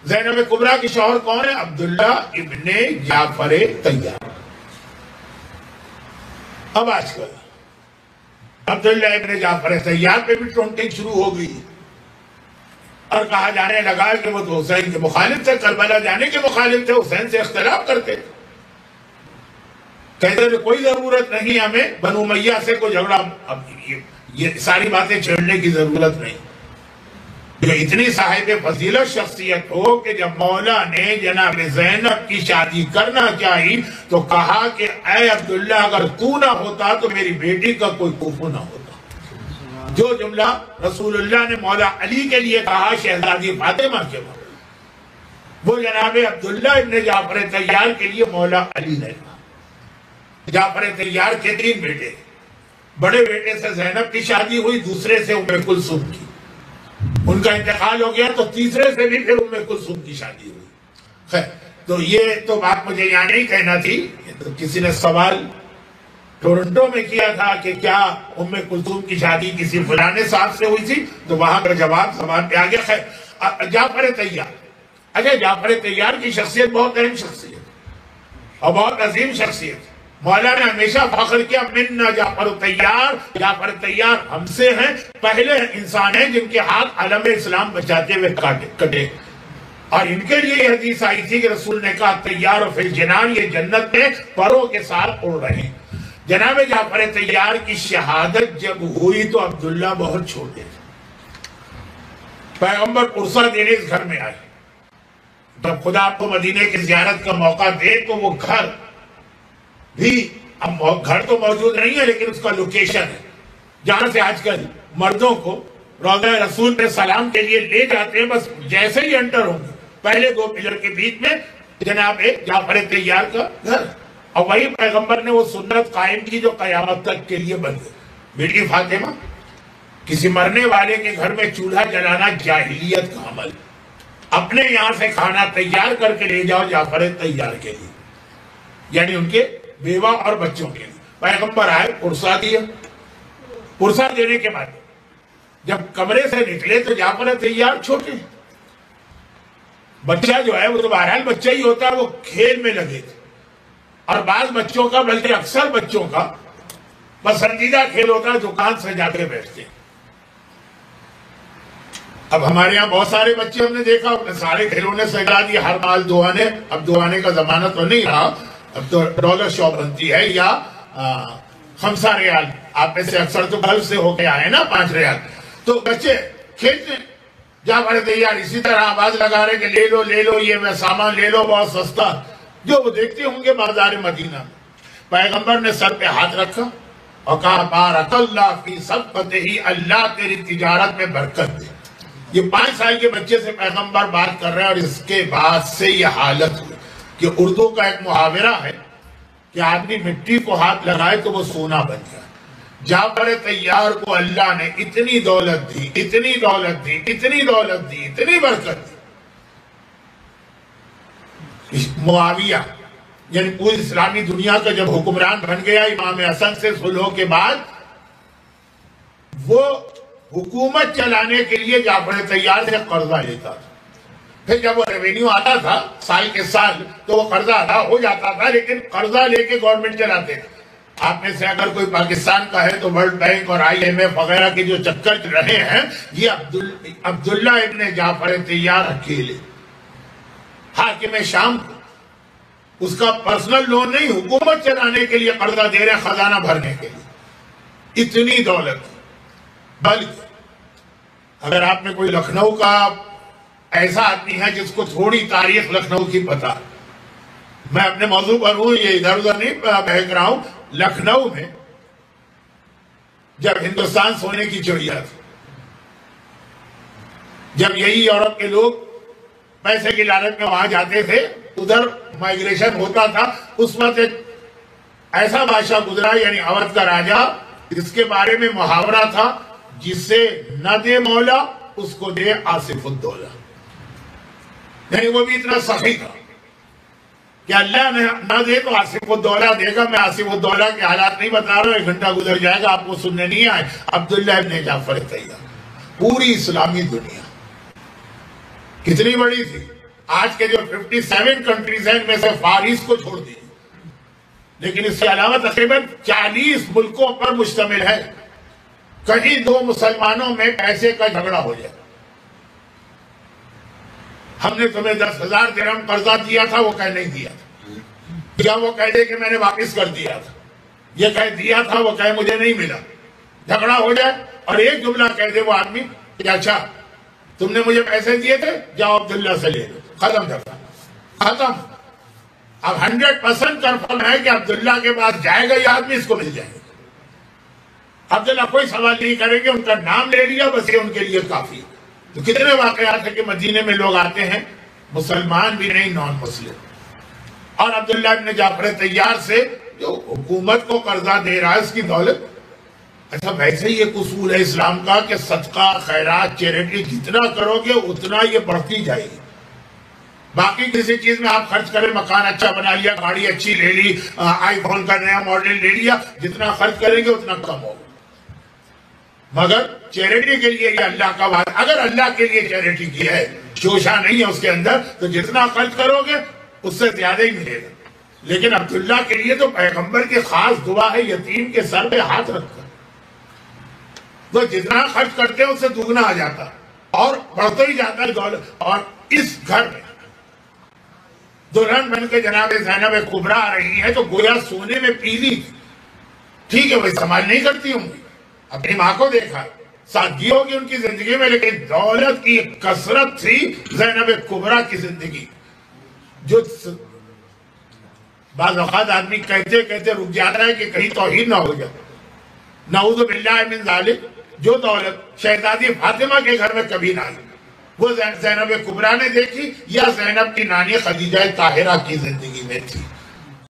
زینب کبریٰ کی شوہر کون ہے؟ عبداللہ ابن جعفر طیار. اب آج کل عبداللہ ابن جعفر طیار پہ بھی ٹرونٹنگ شروع ہو گئی اور کہا جانے لگا کہ وہ تو حسین کے مخالف تھے، کربلا جانے کے مخالف تھے، حسین سے اختلاف کرتے. کہتے تھے کوئی ضرورت نہیں ہمیں بنو امیہ سے کوئی جھگڑا، اب یہ ساری باتیں چھیڑنے کی ضرورت نہیں. جو اتنی صاحب فضیلت شخصیت ہو کہ جب مولا نے جناب زینب کی شادی کرنا چاہی تو کہا کہ اے عبداللہ اگر تو نہ ہوتا تو میری بیٹی کا کوئی کوفو نہ ہوتا. جو جملہ رسول اللہ نے مولا علی کے لیے کہا شہزادی فاطمہ کے بعد، وہ جناب عبداللہ ابن جعفر طیار کے لیے مولا علی نے کہا. جعفر طیار کے 3 بیٹے، بڑے بیٹے سے زینب کی شادی ہوئی، دوسرے سے ام کلثوم کی، ان کا انتقال ہو گیا تو تیسرے سے بھی پھر ام کلثوم کی شادی ہوئی. خیر تو یہ تو بات مجھے یہاں نہیں کہنا تھی. تو کسی نے سوال ٹورنٹو میں کیا تھا کہ کیا ام کلثوم کی شادی کسی فلانے صاحب سے ہوئی تھی، تو وہاں کا جواب زبان پہ آ گیا. خیر جعفر طیار، اچھا جعفر طیار کی شخصیت بہت اہم شخصیت اور بہت عظیم شخصیت. مولا نے ہمیشہ فخر کیا مننا جعفر طیار، جعفر طیار ہم سے ہیں، پہلے انسان ہیں جن کے ہاتھ علم اسلام بچاتے ہوئے کٹے. اور ان کے لیے یہ حدیث آئی تھی کہ رسول نے کہا طیار فی الجنان، یہ جنت میں پروں کے ساتھ اڑ رہے ہیں. جناب جعفر طیار کی شہادت جب ہوئی تو عبداللہ بہت چھوٹے تھے. پیغمبر عرصہ دینے اس گھر میں آئے. جب خدا آپ کو مدینے کی زیارت کا موقع دے تو وہ گھر بھی، اب گھر تو موجود نہیں ہے لیکن اس کا لوکیشن ہے جہاں سے آج کل مردوں کو روضہ رسول پہ سلام کے لیے لے جاتے ہیں. بس جیسے ہی انٹر ہوں گے پہلے 2 پلر کے بیچ میں جناب جعفر طیار کا گھر، اور وہی پیغمبر نے وہ سنت قائم کی جو قیامت تک کے لیے بن گئی. بیٹی فاطمہ، کسی مرنے والے کے گھر میں چولہا جلانا جاہلیت کا عمل، اپنے یہاں سے کھانا تیار کر کے لے جاؤ جعفر طیار کے لیے، یعنی ان کے بیوہ اور بچوں کے لیے. پیغمبر آئے، پرسہ دیا. پرسہ دینے کے بعد جب کمرے سے نکلے تو جعفر طیار چھوٹے، بچہ جو ہے وہ تو بہرحال بچہ ہی ہوتا ہے، وہ کھیل میں لگے تھے. اور بعض بچوں کا، بلکہ اکثر بچوں کا پسندیدہ کھیل ہوتا ہے دکان سے جا کے بیٹھتے ہیں. اب ہمارے یہاں بہت سارے بچے ہم نے دیکھا اپنے سارے کھیلوں نے سجا دی، ہر مال دوانے. اب دوانے کا زمانہ تو نہیں رہا، اب تو ڈالر شاپ بنتی ہے یا 5 ریال. آپ میں سے اکثر تو گلف سے ہو کے آئے نا 5 ریال. تو بچے کھیلتے ہیں. جعفر طیار اسی طرح آواز لگا رہے کہ لے لو لے لو، یہ میں سامان لے لو بہت سستا، جو وہ دیکھتے ہوں گے بازار مدینہ. پیغمبر نے سر پہ ہاتھ رکھا اور کہا بارک اللہ فی صفقتہ، اللہ تیری تجارت میں برکت دے. یہ 5 سال کے بچے سے پیغمبر بات کر رہے ہیں. اور اس کے بعد سے یہ حالت ہوئی کہ اردو کا ایک محاورہ ہے کہ آدمی مٹی کو ہاتھ لگائے تو وہ سونا بن جائے. جعفر طیار کو اللہ نے اتنی دولت دی، اتنی دولت دی، اتنی دولت دی، اتنی برکت دی. معاویہ یعنی پوری اسلامی دنیا کا جب حکمران بن گیا امام حسن سے صلح کے بعد، وہ حکومت چلانے کے لیے جعفر طیار سے قرضہ لیتا تھا. پھر جب وہ ریونیو آتا تھا سال کے سال تو وہ قرضہ ادا ہو جاتا تھا، لیکن قرضہ لے کے گورنمنٹ چلاتے تھے. آپ میں سے اگر کوئی پاکستان کا ہے تو ورلڈ بینک اور IMF وغیرہ کے جو چکر رہے ہیں، یہ عبداللہ ابن جعفر طیار اکیلے حاکم شام کو اس کا پرسنل لون نہیں، حکومت چلانے کے لیے قرضہ دے رہے ہیں، خزانہ بھرنے کے لیے. اتنی دولت. بلکہ اگر آپ میں کوئی لکھنؤ کا ایسا آدمی ہے جس کو تھوڑی تاریخ لکھنؤ کی پتا، میں اپنے موضوع پر ہوں، یہ ادھر ادھر نہیں بہک رہا ہوں. لکھنؤ میں جب ہندوستان سونے کی چڑیا تھی، جب یہی یورپ کے لوگ پیسے کی لالچ میں وہاں جاتے تھے، ادھر مائیگریشن ہوتا تھا، اس وقت ایک ایسا بادشاہ گزرا یعنی اودھ کا راجہ، جس کے بارے میں محاورہ تھا جسے نہ دے مولا اس کو دے آصف الدولہ. یعنی وہ بھی اتنا سخی تھا کہ اللہ نے نہ دے تو آصف الدولہ دے گا. میں آصف الدولہ کے حالات نہیں بتا رہا ہوں، 1 گھنٹہ گزر جائے گا آپ کو سننے نہیں آئے. عبداللہ ابن جعفر طیار. پوری اسلامی دنیا کتنی بڑی تھی، آج کے جو 57 کنٹریز ہیں ان میں سے فارس کو چھوڑ دیجیے، لیکن اس کے علاوہ تقریباً 40 ملکوں پر مشتمل ہے. کہیں دو مسلمانوں میں پیسے کا جھگڑا ہو جائے، ہم نے تمہیں 10,000 درہم قرضہ دیا تھا، وہ کہہ نہیں دیا تھا، یا وہ کہہ دے کہ میں نے واپس کر دیا تھا، یہ کہہ دیا تھا، وہ کہے مجھے نہیں ملا. جھگڑا ہو جائے اور ایک جملہ کہہ دے وہ آدمی کہ اچھا تم نے مجھے پیسے دیے تھے، جاؤ عبداللہ سے لے لو، ختم جھگڑا، ختم. اب 100% کنفرم ہے کہ عبداللہ کے پاس جائے گا یہ آدمی، اس کو مل جائے گا. عبداللہ کوئی سوال نہیں کرے گے، ان کا نام لے لیا بس، یہ ان کے لیے کافی. تو کتنے واقعات ہیں کہ مدینے میں لوگ آتے ہیں مسلمان بھی نہیں، نان مسلم، اور عبداللہ ابن جعفر طیار سے جو حکومت کو قرضہ دے رہا ہے اس کی دولت. اچھا ویسے ہی ایک اصول ہے اسلام کا کہ صدقہ، خیرات، چیریٹی جتنا کرو گے اتنا یہ بڑھتی جائے گی. باقی کسی چیز میں آپ خرچ کریں، مکان اچھا بنا لیا، گاڑی اچھی لے لی، آئی فون کا نیا ماڈل لے لیا، جتنا خرچ کریں گے اتنا کم ہوگا. مگر چیریٹی کے لیے یہ اللہ کا وعدہ، اگر اللہ کے لیے چیریٹی کی ہے، شوشہ نہیں ہے اس کے اندر، تو جتنا خرچ کرو گے اس سے زیادہ ہی ملے گا. لیکن عبداللہ کے لیے تو پیغمبر کی خاص دعا ہے یتیم کے سر پہ ہاتھ رکھ کر، تو جتنا خرچ کرتے ہیں اس سے دگنا آ جاتا اور بڑھتا ہی جاتا ہے دولت. اور اس گھر میں دلہن بن کے جناب زینب کبریٰ آ رہی ہے تو گویا سونے میں پیلی تھی. ٹھیک ہے وہ استعمال نہیں کرتی ہوں گی، اپنی ماں کو دیکھا، سادگی ہوگی ان کی زندگی میں، لیکن دولت کی کثرت تھی زینب کبریٰ کی زندگی. جو بعض اوقات آدمی کہتے کہتے رک جاتا ہے کہ کہیں توہین نہ ہو جائے، نعوذ باللہ من ذالک. جو دولت شہزادی فاطمہ کے گھر میں کبھی نہ آئی وہ زینب کبریٰ نے دیکھی، یا زینب کی نانی خدیجہ طاہرہ کی زندگی میں تھی.